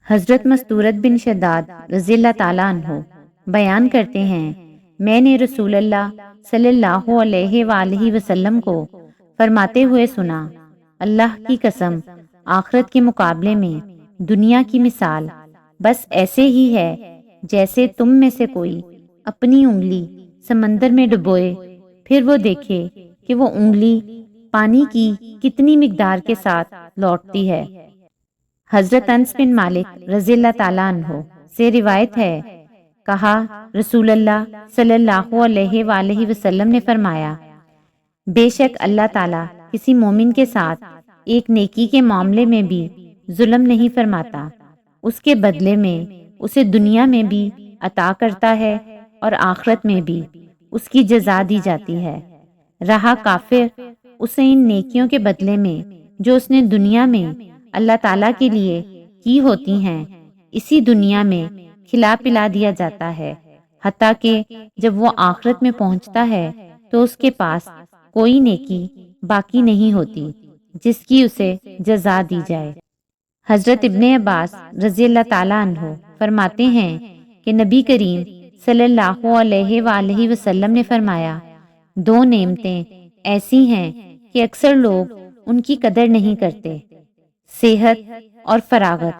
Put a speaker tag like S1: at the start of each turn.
S1: حضرت مستورت بن شداد رضی اللہ تعالیٰ عنہ بیان کرتے ہیں، میں نے رسول اللہ صلی اللہ علیہ وآلہ وسلم کو فرماتے ہوئے سنا، اللہ کی قسم، آخرت کے مقابلے میں دنیا کی مثال بس ایسے ہی ہے جیسے تم میں سے کوئی اپنی انگلی سمندر میں ڈبوئے، پھر وہ دیکھے کہ وہ انگلی پانی کی کتنی مقدار کے ساتھ لوٹتی ہے۔ حضرت انس بن مالک رضی اللہ تعالیٰ عنہ سے روایت ہے، کہا رسول اللہ صلی اللہ علیہ وآلہ وسلم نے فرمایا، بے شک اللہ تعالیٰ کسی مومن کے ساتھ ایک نیکی کے معاملے میں بھی ظلم نہیں فرماتا، اس کے بدلے میں اسے دنیا میں بھی عطا کرتا ہے اور آخرت میں بھی اس کی جزا دی جاتی ہے۔ رہا کافر، اسے ان نیکیوں کے بدلے میں جو اس نے دنیا میں اللہ تعالیٰ کے لیے کی ہوتی ہیں، اسی دنیا میں کھلا پلا دیا جاتا ہے، حتیٰ کہ جب وہ آخرت میں پہنچتا ہے تو اس کے پاس کوئی نیکی باقی نہیں ہوتی جس کی اسے جزا دی جائے۔ حضرت ابن عباس رضی اللہ تعالیٰ عنہ فرماتے ہیں کہ نبی کریم صلی اللہ علیہ وآلہ وسلم نے فرمایا، دو نعمتیں ایسی ہیں کہ اکثر لوگ ان کی قدر نہیں کرتے، صحت اور فراغت۔